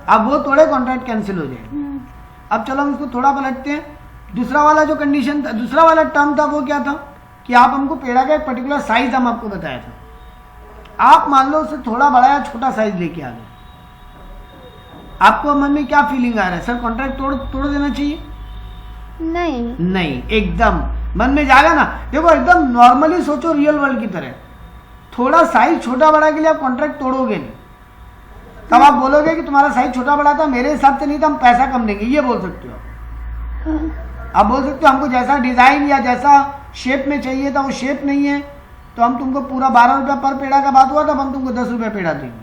अब वो तोड़े कॉन्ट्रैक्ट कैंसिल हो जाए। अब चलो हम इसको थोड़ा पलटते हैं। दूसरा वाला जो कंडीशन था, दूसरा वाला टर्म था वो क्या था कि आप हमको पेड़ा का एक पर्टिकुलर साइज हम आपको बताया था। आप मान लो उससे थोड़ा बड़ा या छोटा साइज लेके आ गए, आपको मन में क्या फीलिंग आ रहा है? सर कॉन्ट्रैक्ट तोड़ देना चाहिए? नहीं, एकदम मन में जाएगा ना। देखो एकदम नॉर्मली सोचो, रियल वर्ल्ड की तरह। थोड़ा साइज छोटा बड़ा के लिए आप कॉन्ट्रैक्ट तोड़ोगे नहीं। तब आप बोलोगे कि तुम्हारा साइज छोटा बड़ा था, मेरे हिसाब से नहीं था, हम पैसा कम देंगे, ये बोल सकते हो। आप बोल सकते हो हमको जैसा डिजाइन या जैसा शेप में चाहिए था वो शेप नहीं है, तो हम तुमको पूरा 12 रुपया पर पेड़ा का बात हुआ था, हम तुमको 10 रुपया पेड़ा देंगे,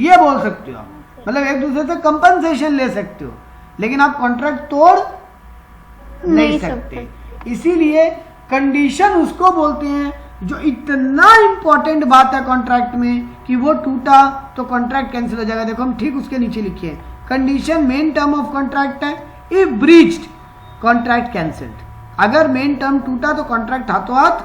ये बोल सकते हो। मतलब एक दूसरे से कंपनसेशन ले सकते हो, लेकिन आप कॉन्ट्रैक्ट तोड़ नहीं सकते। इसीलिए कंडीशन उसको बोलते हैं जो इतना इंपॉर्टेंट बात है कॉन्ट्रैक्ट में कि वो टूटा तो कॉन्ट्रैक्ट कैंसिल हो जाएगा। देखो हम ठीक उसके नीचे लिखे हैं, condition main term of contract है, इफ ब्रीच्ड कॉन्ट्रैक्ट कैंसिल्ड। अगर मेन टर्म टूटा तो कॉन्ट्रैक्ट हाथों हाथ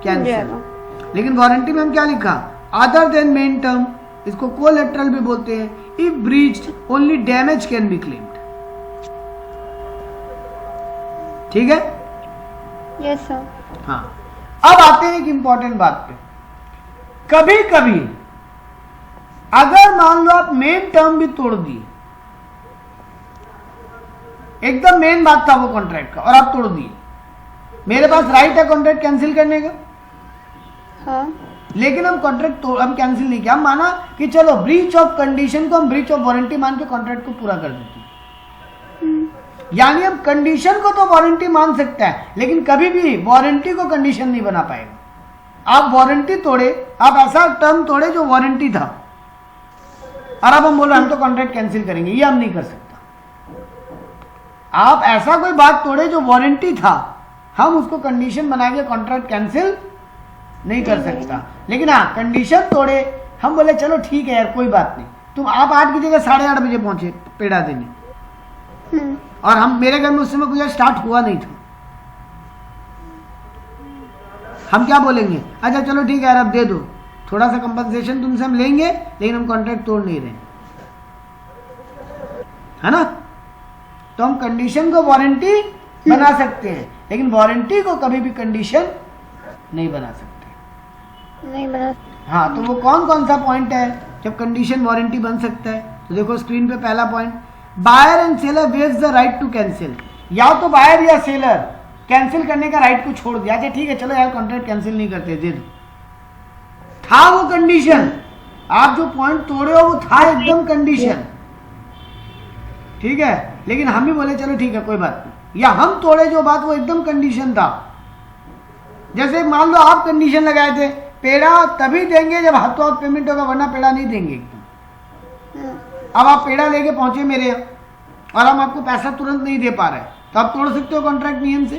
कैंसिल। लेकिन वारंटी में हम क्या लिखा, अदर देन मेन टर्म, इसको कोलेटरल भी बोलते हैं। If breached only damage can be claimed. ठीक है? Yes sir. हाँ, अब आते हैं एक इंपॉर्टेंट बात पे। कभी कभी अगर मान लो आप मेन टर्म भी तोड़ दिए, एकदम मेन बात था वो कॉन्ट्रैक्ट का, और आप तोड़ दिए, मेरे पास राइट है कॉन्ट्रैक्ट कैंसिल करने का। हाँ। लेकिन हम कॉन्ट्रैक्ट हम कैंसिल नहीं किया, हम माना कि चलो ब्रीच ऑफ कंडीशन को हम ब्रीच ऑफ वारंटी मान के कॉन्ट्रैक्ट को पूरा कर देते हैं। यानी हम कंडीशन को तो वारंटी मान सकता है, लेकिन कभी भी वारंटी को कंडीशन नहीं बना पाएगा। आप वारंटी तोड़े, आप ऐसा टर्म तोड़े जो वारंटी था, और अब हम बोल रहे हम तो कॉन्ट्रैक्ट कैंसिल करेंगे, ये हम नहीं कर सकता। आप ऐसा कोई बात तोड़े जो वारंटी था, हम उसको कंडीशन बना के कॉन्ट्रैक्ट कैंसिल नहीं कर सकता। लेकिन हाँ, कंडीशन तोड़े, हम बोले चलो ठीक है यार कोई बात नहीं, तुम आप 8 की जगह 8:30 बजे पहुंचे पेड़ा देने, और हम मेरे घर में उस समय पूजा स्टार्ट हुआ नहीं था, हम क्या बोलेंगे, अच्छा चलो ठीक है यार अब दे दो, थोड़ा सा कंपनसेशन तुमसे हम लेंगे, लेकिन हम कॉन्ट्रैक्ट तोड़ नहीं रहे, है ना? तो हम कंडीशन को वारंटी बना सकते हैं, लेकिन वारंटी को कभी भी कंडीशन नहीं बना सकते। नहीं बना। हाँ, तो वो कौन कौन सा पॉइंट है जब कंडीशन वारंटी बन सकता है। तो देखो स्क्रीन पे पहला point, buyer and seller waives the right to cancel. या तो बायर या सेलर कैंसिल करने का राइट को छोड़ दिया, अच्छा ठीक है चलो यार कॉन्ट्रैक्ट कैंसिल नहीं करते, दे दो। था वो कंडीशन, आप जो पॉइंट तोड़े हो वो था एकदम कंडीशन, ठीक है, लेकिन हम ही बोले चलो ठीक है कोई बात नहीं, या हम तोड़े जो बात वो एकदम कंडीशन था। जैसे मान लो आप कंडीशन लगाए थे पेड़ा तभी देंगे जब हाथों हाथ पेमेंट होगा, वरना पेड़ा नहीं देंगे एकदम। अब आप पेड़ा लेके पहुंचे मेरे और हम आपको पैसा तुरंत नहीं दे पा रहे, तो आप तोड़ सकते हो कॉन्ट्रैक्ट नियम से,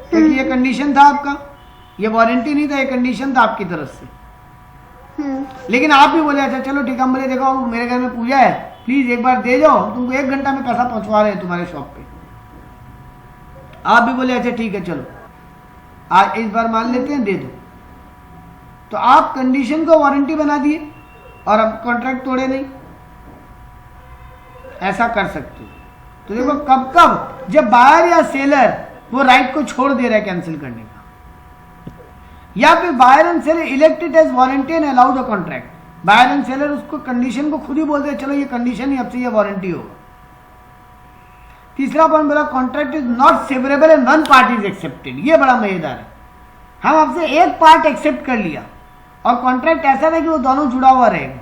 क्योंकि ये कंडीशन था आपका, ये वारंटी नहीं था, ये कंडीशन था आपकी तरफ से। लेकिन आप भी बोले अच्छा चलो ठीक है, हम बोले देखो मेरे घर में पूजा है प्लीज एक बार दे जाओ, तुमको 1 घंटा में पैसा पहुंचवा रहे हैं तुम्हारे शॉप पे। आप भी बोले अच्छा ठीक है चलो आज इस बार मान लेते हैं, दे दो। तो आप कंडीशन को वारंटी बना दिए और अब कॉन्ट्रैक्ट तोड़े नहीं, ऐसा कर सकते हो। तो देखो कब कब, जब बायर या सेलर वो राइट को छोड़ दे रहा है कैंसिल करने का, या फिर buyer and seller elect it as warranty and allow the contract. Buyer and seller उसको कंडीशन को खुद ही बोलते हैं चलो ये कंडीशन ही अब से ये वारंटी होगा। तीसरा पॉइंट बोला contract is not सेवरेबल and one part is accepted. ये बड़ा मजेदार है, हम आपसे एक पार्ट एक्सेप्ट कर लिया और कॉन्ट्रैक्ट ऐसा नहीं कि वो दोनों जुड़ा हुआ रहेगा।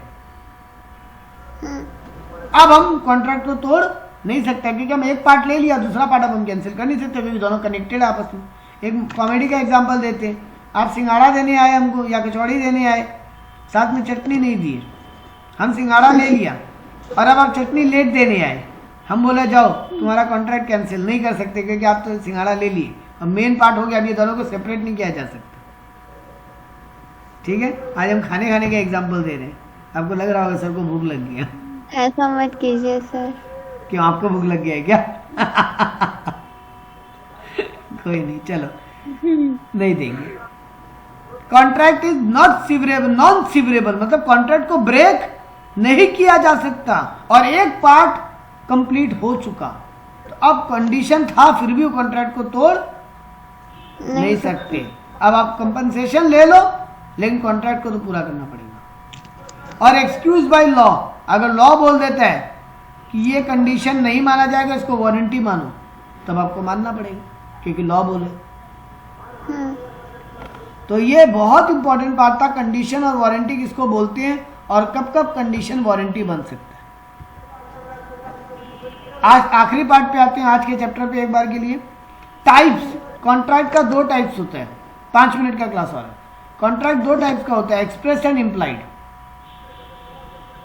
अब हम कॉन्ट्रैक्ट को तोड़ नहीं सकते क्योंकि हम एक पार्ट ले लिया, दूसरा पार्ट अब हम कैंसिल कर नहीं सकते क्योंकि दोनों कनेक्टेड है आपस में। एक कॉमेडी का एग्जांपल देते हैं, आप सिंघाड़ा देने आए हमको या कचौड़ी देने आए, साथ में चटनी नहीं दी, हम सिंघाड़ा ले लिया और अब आप चटनी लेट देने आए, हम बोले जाओ तुम्हारा कॉन्ट्रैक्ट कैंसिल नहीं कर सकते क्योंकि आप तो सिंघाड़ा ले लिए, अब मेन पार्ट हो गया, अब ये दोनों को सेपरेट नहीं किया जा सकता। ठीक है, आज हम खाने खाने का एग्जाम्पल दे रहे हैं, आपको लग रहा होगा सर को भूख लग गया। ऐसा मत कीजिए सर। क्यों, आपको भूख लग गया है क्या? कोई नहीं, चलो नहीं देंगे। कॉन्ट्रैक्ट इज नॉट सिवरेबल, नॉन सिवरेबल मतलब कॉन्ट्रैक्ट को ब्रेक नहीं किया जा सकता और एक पार्ट कंप्लीट हो चुका, तो अब कंडीशन था फिर भी कॉन्ट्रैक्ट को तोड़ नहीं सकते। अब आप कंपनसेशन ले लो लेकिन कॉन्ट्रैक्ट को तो पूरा करना पड़ेगा। और एक्सक्यूज बाय लॉ, अगर लॉ बोल देता है कि ये कंडीशन नहीं माना जाएगा, इसको वारंटी मानो, तब आपको मानना पड़ेगा क्योंकि लॉ बोले। तो ये बहुत इंपॉर्टेंट बात था, कंडीशन और वारंटी किसको बोलते हैं और कब कब कंडीशन वारंटी बन सकता है। आज आखिरी पार्ट पे आते हैं, आज के चैप्टर पे एक बार के लिए। टाइप्स, कॉन्ट्रैक्ट का 2 टाइप्स होता है, 5 मिनट का क्लास और है। कॉन्ट्रैक्ट 2 टाइप्स का होता है, express and implied.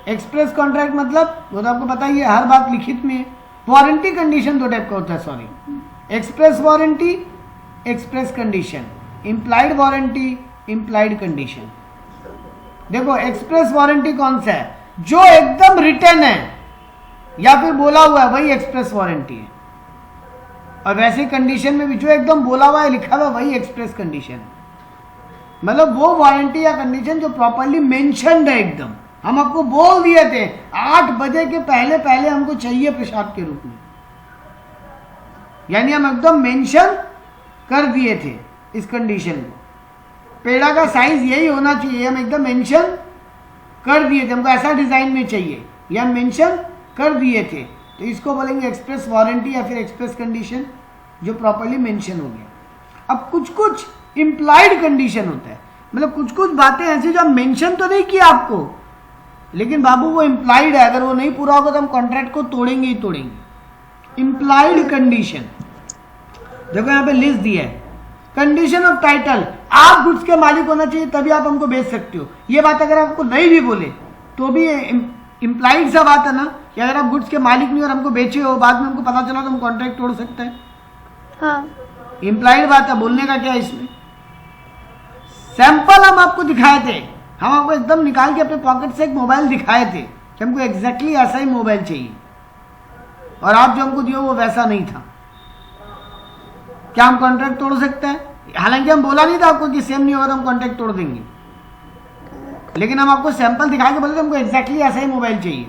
Express contract मतलब वो तो आपको पता ही है, हर बात लिखित में है। वारंटी कंडीशन 2 टाइप का होता है, sorry, express warranty, express condition, implied warranty, implied condition. देखो एक्सप्रेस वारंटी कौन सा है, जो एकदम रिटर्न है या फिर बोला हुआ है वही एक्सप्रेस वारंटी है, और वैसे कंडीशन में भी जो एकदम बोला हुआ है लिखा हुआ है वही एक्सप्रेस कंडीशन है। मतलब वो वारंटी या कंडीशन जो प्रॉपरली मेंशन्ड है एकदम, हम आपको बोल दिए थे 8 बजे के पहले पहले हमको चाहिए पेशाब के रूप में, यानी हम एकदम मेंशन कर दिए थे इस कंडीशन को। पेड़ा का साइज यही होना चाहिए, हम एकदम मेंशन कर दिए थे, हमको ऐसा डिजाइन में चाहिए, ये हम मेंशन कर दिए थे, तो इसको बोलेंगे एक्सप्रेस वारंटी या फिर एक्सप्रेस कंडीशन जो प्रॉपरली मेंशन हो गया। अब कुछ कुछ इम्प्लाइड कंडीशन होता है, मतलब कुछ कुछ बातें ऐसी जो हम मेंशन तो नहीं किया आपको, लेकिन बाबू वो इम्प्लाइड है, अगर वो नहीं पूरा होगा तो हम कॉन्ट्रैक्ट को तोड़ेंगे ही तोड़ेंगे। इम्प्लाइड कंडीशन, देखो यहाँ पे लिस्ट दिया है, कंडीशन ऑफ टाइटल, आप गुड्स के मालिक होना चाहिए तभी आप हमको बेच सकते हो। ये बात अगर आपको नहीं भी बोले तो भी इम्प्लाइड सा बात है ना, कि अगर आप गुड्स के मालिक नहीं और हमको बेचे हो, बाद में हमको पता चला तो हम कॉन्ट्रैक्ट तोड़ सकते हैं। हाँ, इम्प्लाइड बात है, बोलने का क्या है इसमें। सैंपल हम आपको दिखाए थे, हम आपको एकदम निकाल के अपने पॉकेट से एक मोबाइल दिखाए थे कि हमको एग्जैक्टली ऐसा ही मोबाइल चाहिए, और आप जो हमको दिए वो वैसा नहीं था। क्या हम कॉन्ट्रैक्ट तोड़ सकते हैं? हालांकि हम बोला नहीं था आपको कि सेम नहीं होगा तो हम कॉन्ट्रैक्ट तोड़ देंगे, लेकिन हम आपको सैंपल दिखा के बोले थे हमको एग्जैक्टली ऐसा ही मोबाइल चाहिए।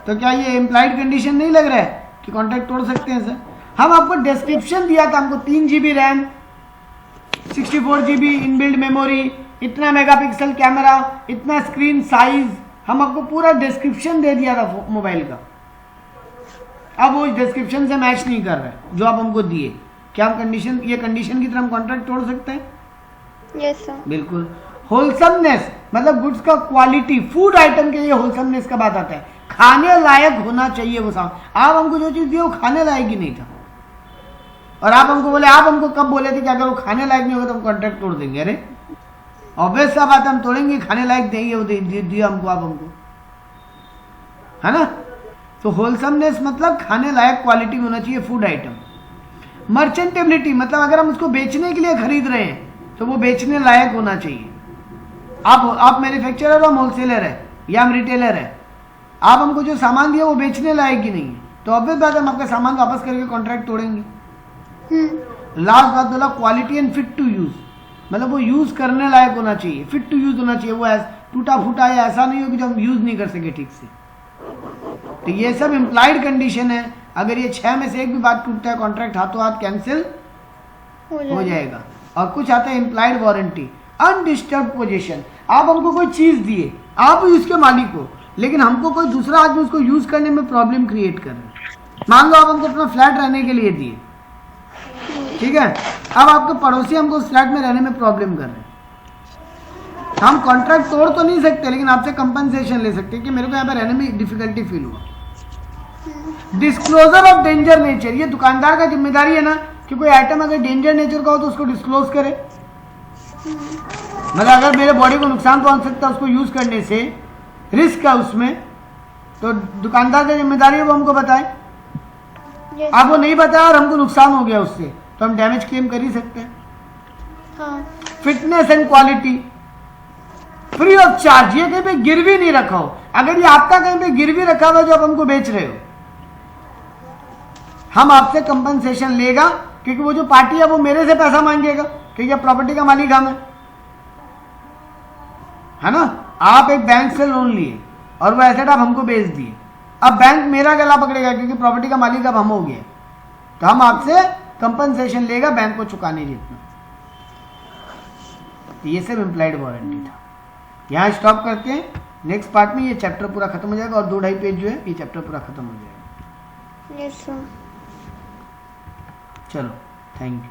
तो क्या ये इम्प्लाइड कंडीशन नहीं लग रहा है कि कॉन्ट्रैक्ट तोड़ सकते हैं सर? हम आपको डिस्क्रिप्शन दिया था, हमको 3 GB RAM, 64 GB inbuilt memory, इतना मेगापिक्सल कैमरा, इतना स्क्रीन साइज, हम आपको पूरा डिस्क्रिप्शन दे दिया था मोबाइल का। अब वो डिस्क्रिप्शन से मैच नहीं कर रहा है जो आप हमको दिए, क्या हम कंडीशन, ये कंडीशन की तरह हम कॉन्ट्रैक्ट तोड़ सकते हैं? Yes sir. बिल्कुल। होलसमनेस मतलब गुड्स का क्वालिटी, फूड आइटम के लिए होलसमनेस का बात आता है, खाने लायक होना चाहिए वो सामान। आप हमको जो चीज दी वो खाने लायक ही नहीं था, और आप हमको बोले, आप हमको कब बोले थे कि अगर वो खाने लायक नहीं होगा तो हम कॉन्ट्रैक्ट तोड़ देंगे? अरे ऑब्वियस सा बात है, हम तोड़ेंगे, खाने लायक देंगे, वो दिया हमको, आप हमको, है ना? तो होलसमनेस मतलब खाने लायक क्वालिटी होना चाहिए फूड आइटम। मर्चेंटेबिलिटी मतलब अगर हम उसको बेचने के लिए खरीद रहे हैं तो वो बेचने लायक होना चाहिए। आप मैन्युफैक्चरर और हम होलसेलर है या हम रिटेलर है, आप हमको जो सामान दिया वो बेचने लायक ही नहीं है, तो ऑब्वियस बात है हम आपका सामान वापस करके कॉन्ट्रैक्ट तोड़ेंगे। लास्ट बात बोला quality and fit to use, मतलब वो यूज करने लायक होना चाहिए, फिट टू यूज होना चाहिए, वो टूटा फूटा या ऐसा नहीं हो कि जो हम यूज नहीं कर सके ठीक से। तो ये सब इम्प्लाइड कंडीशन है, अगर ये 6 में से एक भी बात टूटता है कॉन्ट्रैक्ट हाथों हाथ कैंसिल हो जाएगा। और कुछ आता है इम्प्लाइड वारंटी, अनडिस्टर्ब पोजीशन, आप हमको कोई चीज दिए, आप उसके मालिक हो, लेकिन हमको कोई दूसरा आदमी उसको यूज करने में प्रॉब्लम क्रिएट कर रहे हैं। मान लो आप हमको अपना फ्लैट रहने के लिए दिए, ठीक है, अब आपके पड़ोसी हमको उस फ्लैट में रहने में प्रॉब्लम कर रहे हैं, हम कॉन्ट्रैक्ट तोड़ तो नहीं सकते, लेकिन आपसे कंपनसेशन ले सकते हैं कि मेरे को यहाँ पे रहने में डिफिकल्टी फील हुआ। डिस्क्लोजर ऑफ डेंजर नेचर, ये दुकानदार का जिम्मेदारी है ना कि कोई आइटम अगर डेंजर नेचर का हो तो उसको डिस्क्लोज करे। मतलब अगर मेरे बॉडी को नुकसान पहुंच सकता है उसको यूज करने से, रिस्क है उसमें, तो दुकानदार की जिम्मेदारी है वो हमको बताए। आप वो नहीं बताया और हमको नुकसान हो गया उससे, तो हम डैमेज क्लेम कर ही सकते हैं। हाँ। Fitness and quality, free of charge, ये कहीं पे गिरवी नहीं रखा हो, अगर ये आपका कहीं पे गिरवी रखा हुआ जो आप हमको बेच रहे हो, हम आपसे कंपनसेशन लेगा, क्योंकि वो जो पार्टी है वो मेरे से पैसा मांगेगा, क्योंकि प्रॉपर्टी का मालिक हम है ना। आप एक बैंक से लोन लिए और वो एसेट आप हमको बेच दिए, अब बैंक मेरा गला पकड़ेगा क्योंकि प्रॉपर्टी का मालिक अब हम हो गए, तो हम आपसे कंपनसेशन लेगा बैंक को चुकाने जितना। ये सब इम्प्लाइड वारंटी था। यहाँ स्टॉप करते हैं, नेक्स्ट पार्ट में ये चैप्टर पूरा खत्म हो जाएगा और 2-2.5 पेज जो है ये चैप्टर पूरा खत्म हो जाएगा। Yes sir. चलो, थैंक यू।